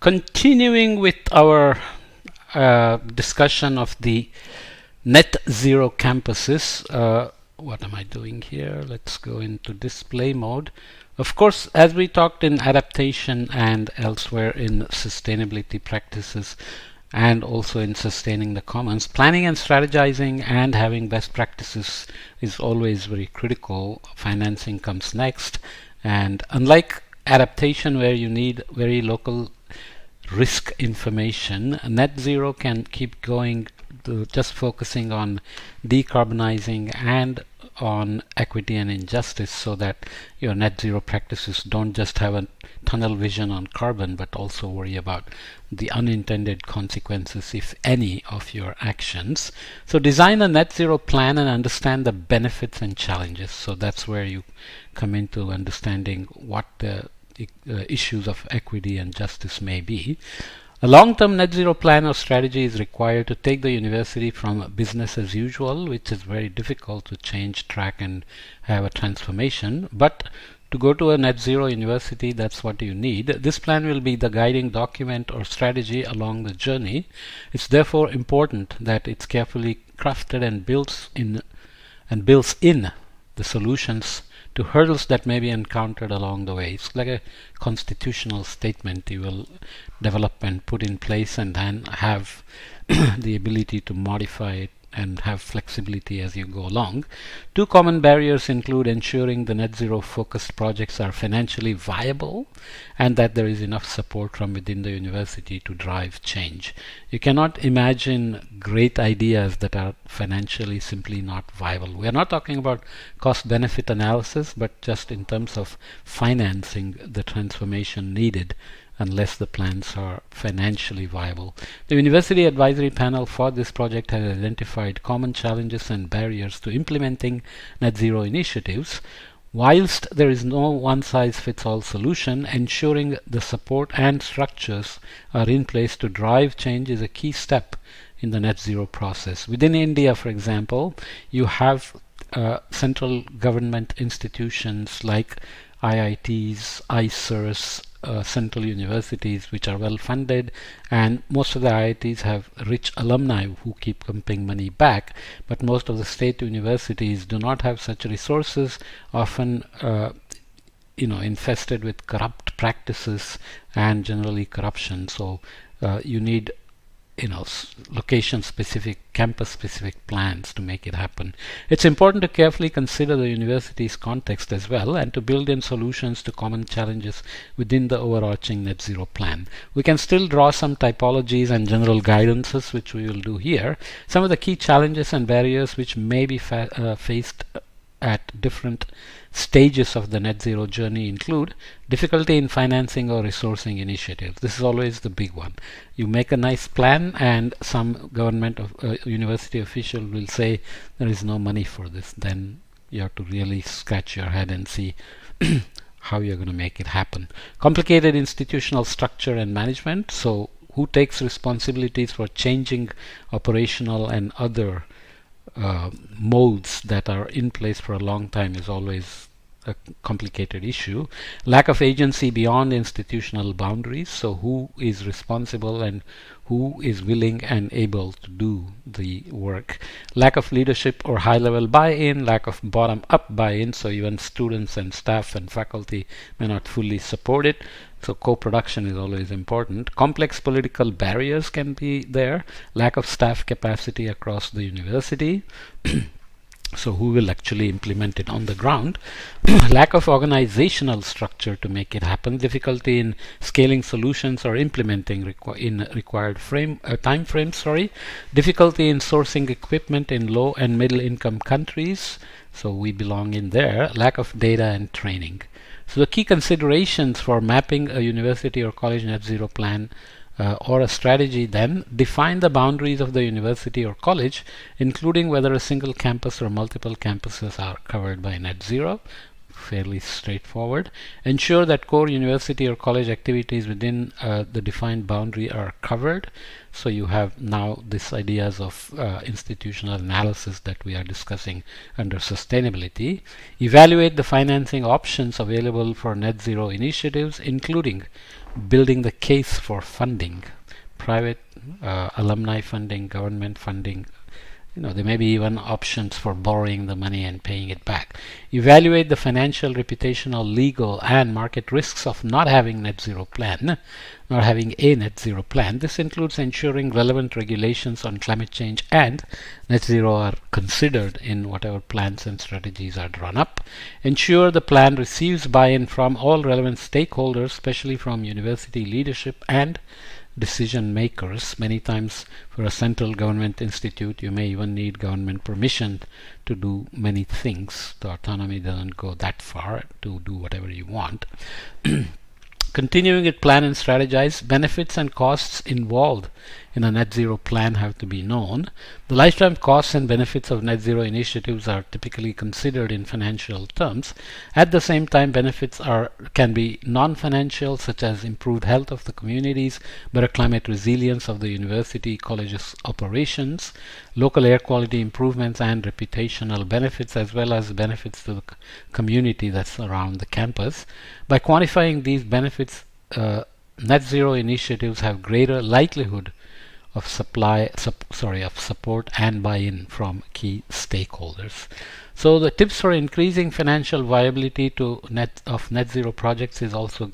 Continuing with our discussion of the net zero campuses, what am I doing here? Let's go into display mode. Of course, as we talked in adaptation and elsewhere in sustainability practices and also in sustaining the commons, planning and strategizing and having best practices is always very critical. Financing comes next, and unlike adaptation where you need very local risk information, net zero can keep going to just focusing on decarbonizing and on equity and injustice, so that your net zero practices don't just have a tunnel vision on carbon but also worry about the unintended consequences, if any, of your actions. So design a net zero plan and understand the benefits and challenges. So that's where you come into understanding what the issues of equity and justice may be. A long-term net zero plan or strategy is required to take the university from business as usual, which is very difficult to change track and have a transformation, but to go to a net zero university, that's what you need. This plan will be the guiding document or strategy along the journey. It's therefore important that it's carefully crafted and builds in the solutions to hurdles that may be encountered along the way. It's like a constitutional statement you will develop and put in place, and then have the ability to modify it and have flexibility as you go along. Two common barriers include ensuring the net zero focused projects are financially viable and that there is enough support from within the university to drive change. You cannot imagine great ideas that are financially simply not viable. We are not talking about cost benefit analysis, but just in terms of financing the transformation needed, unless the plans are financially viable. The University Advisory Panel for this project has identified common challenges and barriers to implementing net zero initiatives. Whilst there is no one-size-fits-all solution, ensuring the support and structures are in place to drive change is a key step in the net zero process. Within India, for example, you have central government institutions like IITs, ICERs, central universities which are well funded, and most of the IITs have rich alumni who keep pumping money back, but most of the state universities do not have such resources, often infested with corrupt practices and generally corruption. So you need location-specific, campus-specific plans to make it happen. It's important to carefully consider the university's context as well, and to build in solutions to common challenges within the overarching net zero plan. We can still draw some typologies and general guidances, which we will do here. Some of the key challenges and barriers which may be faced at different stages of the net zero journey include difficulty in financing or resourcing initiatives. This is always the big one. You make a nice plan and some government of university official will say there is no money for this. Then you have to really scratch your head and see how you're going to make it happen. Complicated institutional structure and management. So who takes responsibilities for changing operational and other modes that are in place for a long time is always a complicated issue. Lack of agency beyond institutional boundaries. So who is responsible and who is willing and able to do the work. Lack of leadership or high-level buy-in. Lack of bottom-up buy-in. So even students and staff and faculty may not fully support it. So co-production is always important. Complex political barriers can be there. Lack of staff capacity across the university. So who will actually implement it on the ground? Lack of organizational structure to make it happen. Difficulty in scaling solutions or implementing required time frames. Difficulty in sourcing equipment in low and middle income countries. So we belong in there. Lack of data and training. So the key considerations for mapping a university or college net zero plan or a strategy then: define the boundaries of the university or college, including whether a single campus or multiple campuses are covered by net zero. fairly straightforward. Ensure that core university or college activities within the defined boundary are covered. So you have now these ideas of institutional analysis that we are discussing under sustainability. Evaluate the financing options available for net zero initiatives, including building the case for funding, private alumni funding, government funding. There may be even options for borrowing the money and paying it back. Evaluate the financial, reputational, legal, and market risks of not having a net zero plan. This includes ensuring relevant regulations on climate change and net zero are considered in whatever plans and strategies are drawn up. Ensure the plan receives buy-in from all relevant stakeholders, especially from university leadership and decision makers. Many times for a central government institute you may even need government permission to do many things. The autonomy doesn't go that far to do whatever you want. Continuing it, plan and strategize. Benefits and costs involved in a net zero plan have to be known. The lifetime costs and benefits of net zero initiatives are typically considered in financial terms. At the same time, benefits can be non-financial, such as improved health of the communities, better climate resilience of the university college's operations, local air quality improvements, and reputational benefits, as well as benefits to the community that's around the campus. By quantifying these benefits, net zero initiatives have greater likelihood of support and buy-in from key stakeholders. So the tips for increasing financial viability of net zero projects is also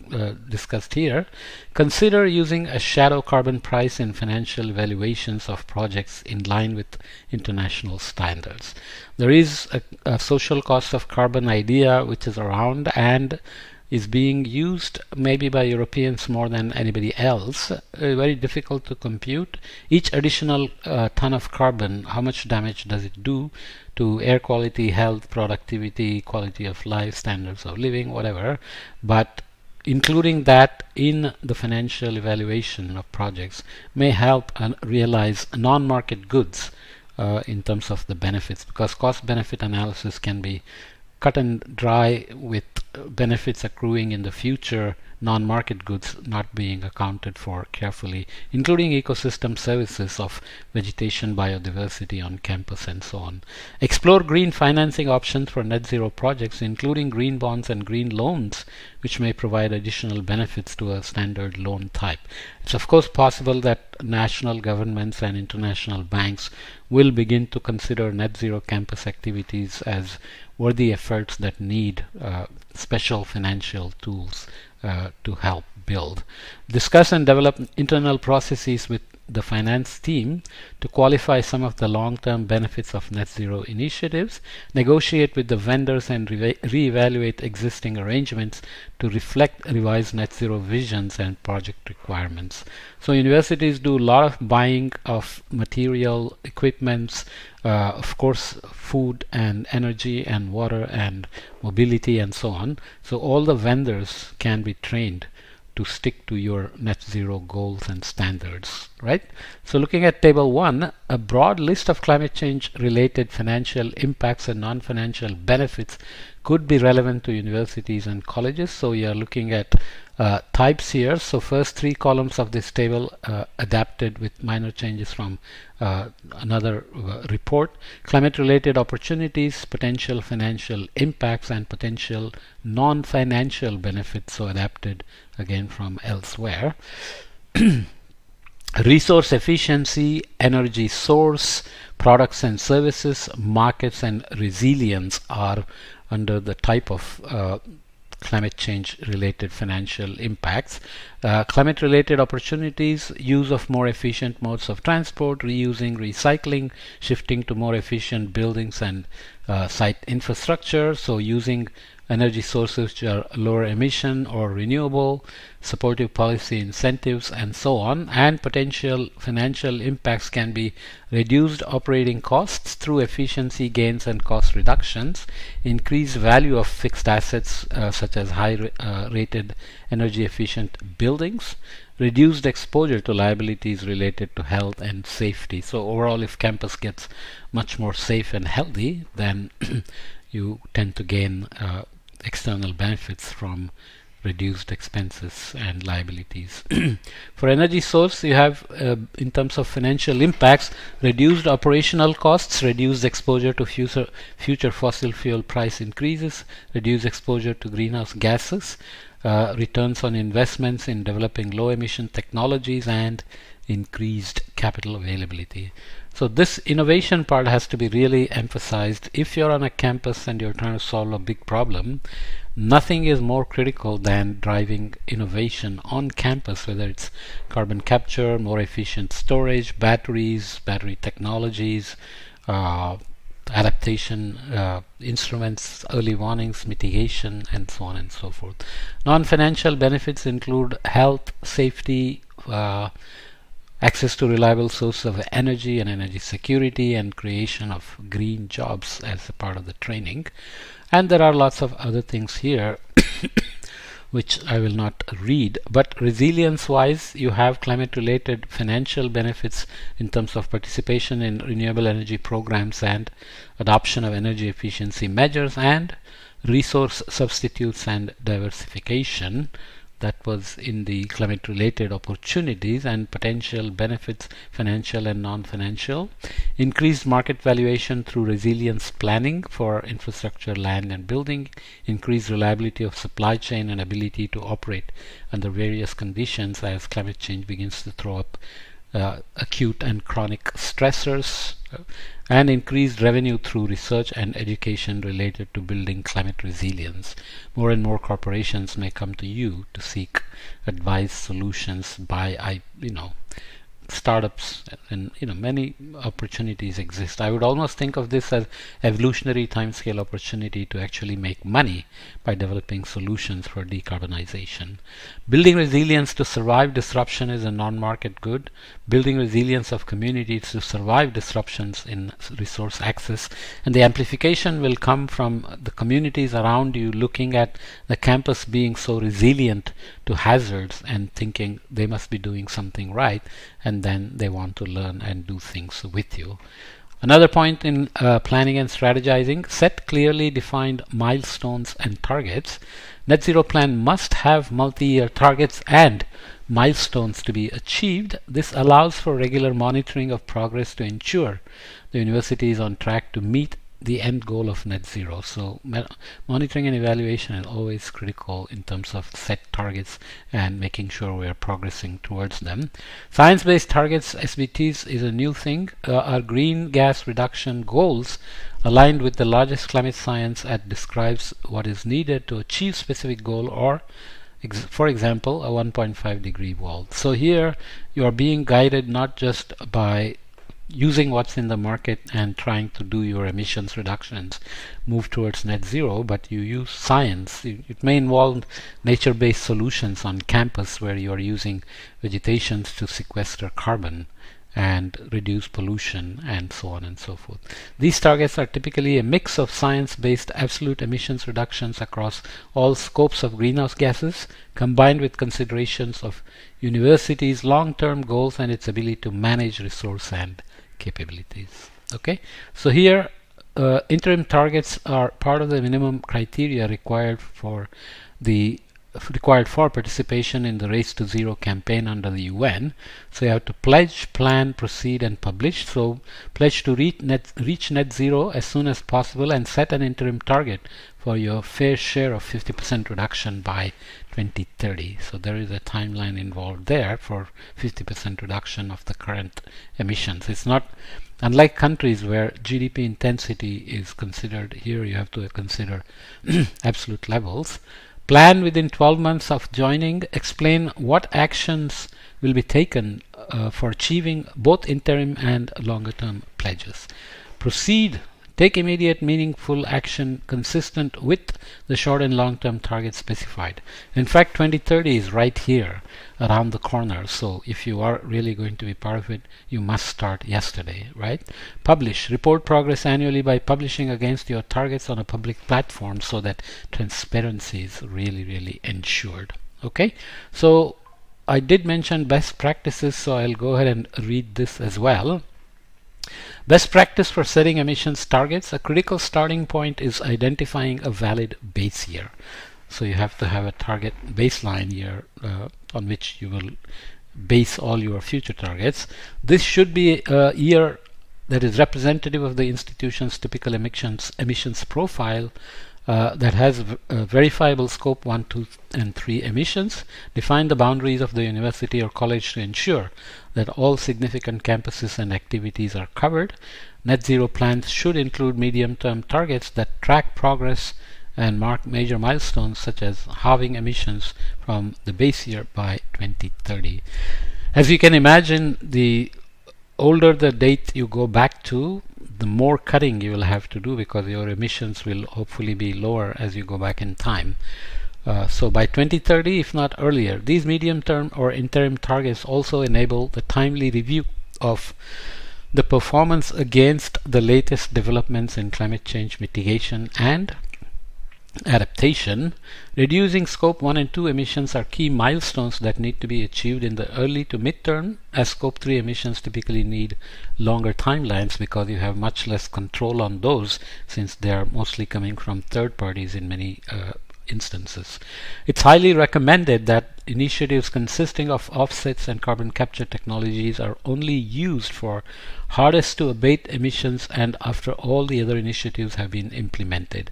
discussed here. Consider using a shadow carbon price in financial evaluations of projects in line with international standards. There is a social cost of carbon idea which is around and is being used maybe by Europeans more than anybody else. Very difficult to compute. Each additional ton of carbon, how much damage does it do to air quality, health, productivity, quality of life, standards of living, whatever. But including that in the financial evaluation of projects may help realize non-market goods in terms of the benefits, because cost-benefit analysis can be cut and dry with benefits accruing in the future, non-market goods not being accounted for carefully, including ecosystem services of vegetation, biodiversity on campus, and so on. Explore green financing options for net zero projects, including green bonds and green loans, which may provide additional benefits to a standard loan type. It's of course possible that national governments and international banks will begin to consider net zero campus activities as worthy efforts that need special financial tools to help build. Discuss and develop internal processes with the finance team to qualify some of the long-term benefits of net zero initiatives. Negotiate with the vendors and reevaluate existing arrangements to reflect revised net zero visions and project requirements. So universities do a lot of buying of material, equipments, of course food and energy and water and mobility and so on. So all the vendors can be trained to stick to your net zero goals and standards, right? So looking at table 1, a broad list of climate change related financial impacts and non-financial benefits could be relevant to universities and colleges. So we are looking at types here. So first 3 columns of this table adapted with minor changes from another report. Climate related opportunities, potential financial impacts, and potential non-financial benefits, so adapted again from elsewhere. Resource efficiency, energy source, products and services, markets, and resilience are under the type of climate change related financial impacts. Climate related opportunities, use of more efficient modes of transport, reusing, recycling, shifting to more efficient buildings and site infrastructure, so using energy sources which are lower emission or renewable, supportive policy incentives, and so on. And potential financial impacts can be reduced operating costs through efficiency gains and cost reductions, increased value of fixed assets such as high rated energy efficient buildings, reduced exposure to liabilities related to health and safety. So overall, if campus gets much more safe and healthy, then you tend to gain external benefits from reduced expenses and liabilities. For energy source, you have in terms of financial impacts, reduced operational costs, reduced exposure to future fossil fuel price increases, reduced exposure to greenhouse gases, returns on investments in developing low emission technologies, and increased capital availability. So this innovation part has to be really emphasized. If you're on a campus and you're trying to solve a big problem, nothing is more critical than driving innovation on campus, whether it's carbon capture, more efficient storage, batteries, battery technologies, adaptation instruments, early warnings, mitigation, and so on and so forth. Non-financial benefits include health, safety, access to reliable sources of energy and energy security, and creation of green jobs as a part of the training. And there are lots of other things here which I will not read, but resilience wise you have climate related financial benefits in terms of participation in renewable energy programs and adoption of energy efficiency measures and resource substitutes and diversification. That was in the climate related opportunities and potential benefits, financial and non-financial. Increased market valuation through resilience planning for infrastructure, land and building. Increased reliability of supply chain and ability to operate under various conditions as climate change begins to throw up acute and chronic stressors. And increased revenue through research and education related to building climate resilience. More and more corporations may come to you to seek advice, solutions by startups, and many opportunities exist. I would almost think of this as evolutionary timescale opportunity to actually make money by developing solutions for decarbonization. Building resilience to survive disruption is a non-market good. Building resilience of communities to survive disruptions in resource access, and the amplification will come from the communities around you looking at the campus being so resilient to hazards and thinking they must be doing something right, and then they want to learn and do things with you. Another point in planning and strategizing: set clearly defined milestones and targets. Net zero plan must have multi-year targets and milestones to be achieved. This allows for regular monitoring of progress to ensure the university is on track to meet the end goal of net zero. So monitoring and evaluation is always critical in terms of set targets and making sure we are progressing towards them. Science-based targets, SBTs, is a new thing. Our green gas reduction goals aligned with the largest climate science that describes what is needed to achieve specific goal, or for example a 1.5 degree world. So here you are being guided not just by using what's in the market and trying to do your emissions reductions, move towards net zero, but you use science. It may involve nature-based solutions on campus where you are using vegetations to sequester carbon and reduce pollution and so on and so forth. These targets are typically a mix of science-based absolute emissions reductions across all scopes of greenhouse gases combined with considerations of universities' long-term goals and its ability to manage resource and capabilities. Okay, so here interim targets are part of the minimum criteria required for participation in the Race to Zero campaign under the UN. So you have to pledge, plan, proceed and publish. So pledge to reach net zero as soon as possible and set an interim target for your fair share of 50% reduction by 2030. So there is a timeline involved there for 50% reduction of the current emissions. It's not unlike countries where GDP intensity is considered. Here you have to consider absolute levels. Plan within 12 months of joining. Explain what actions will be taken for achieving both interim and longer term pledges. Proceed. Take immediate meaningful action consistent with the short and long term targets specified. In fact, 2030 is right here around the corner, so if you are really going to be part of it, you must start yesterday, right? Publish. Report progress annually by publishing against your targets on a public platform so that transparency is really ensured. Okay, so I did mention best practices, so I'll go ahead and read this as well. Best practice for setting emissions targets. A critical starting point is identifying a valid base year. So you have to have a target baseline year on which you will base all your future targets. This should be a year that is representative of the institution's typical emissions profile that has verifiable scope 1, 2, and 3 emissions. Define the boundaries of the university or college to ensure that all significant campuses and activities are covered. Net zero plans should include medium-term targets that track progress and mark major milestones such as halving emissions from the base year by 2030. As you can imagine, the older the date you go back to, the more cutting you will have to do, because your emissions will hopefully be lower as you go back in time. So by 2030, if not earlier, these medium-term or interim targets also enable the timely review of the performance against the latest developments in climate change mitigation and adaptation. Reducing scope 1 and 2 emissions are key milestones that need to be achieved in the early to mid-term, as scope 3 emissions typically need longer timelines because you have much less control on those, since they are mostly coming from third parties in many instances. It's highly recommended that initiatives consisting of offsets and carbon capture technologies are only used for hardest to abate emissions and after all the other initiatives have been implemented.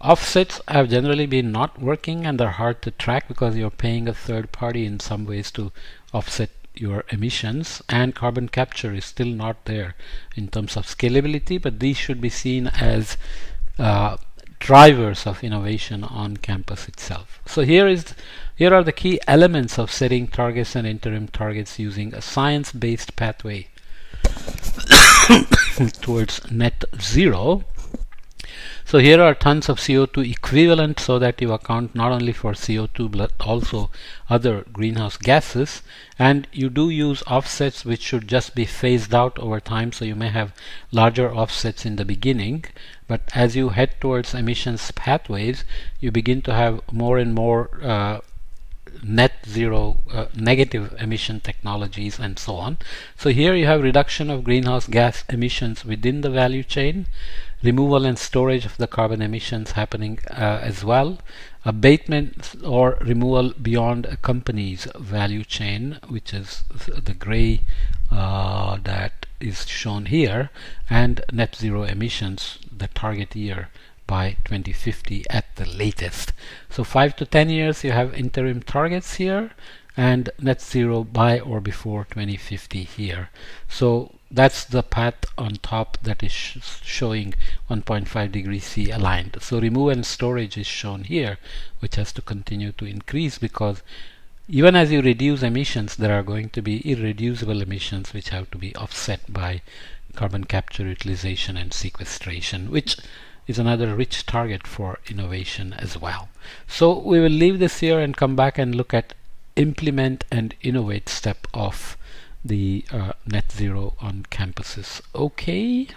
Offsets have generally been not working and are hard to track because you're paying a third party in some ways to offset your emissions, and carbon capture is still not there in terms of scalability, but these should be seen as drivers of innovation on campus itself. So here are the key elements of setting targets and interim targets using a science-based pathway towards net zero. So here are tons of CO2 equivalent, so that you account not only for CO2 but also other greenhouse gases, and you do use offsets which should just be phased out over time, so you may have larger offsets in the beginning, but as you head towards emissions pathways you begin to have more and more net zero negative emission technologies and so on. So here you have reduction of greenhouse gas emissions within the value chain, removal and storage of the carbon emissions happening as well, abatement or removal beyond a company's value chain, which is the gray that is shown here, and net zero emissions, the target year by 2050 at the latest. So 5 to 10 years you have interim targets here, and net zero by or before 2050 here. So that's the path on top that is showing 1.5 degrees C aligned. So remove and storage is shown here, which has to continue to increase, because even as you reduce emissions, there are going to be irreducible emissions which have to be offset by carbon capture, utilization and sequestration, which is another rich target for innovation as well. So we will leave this here and come back and look at implement and innovate step of the net zero on campuses. Okay.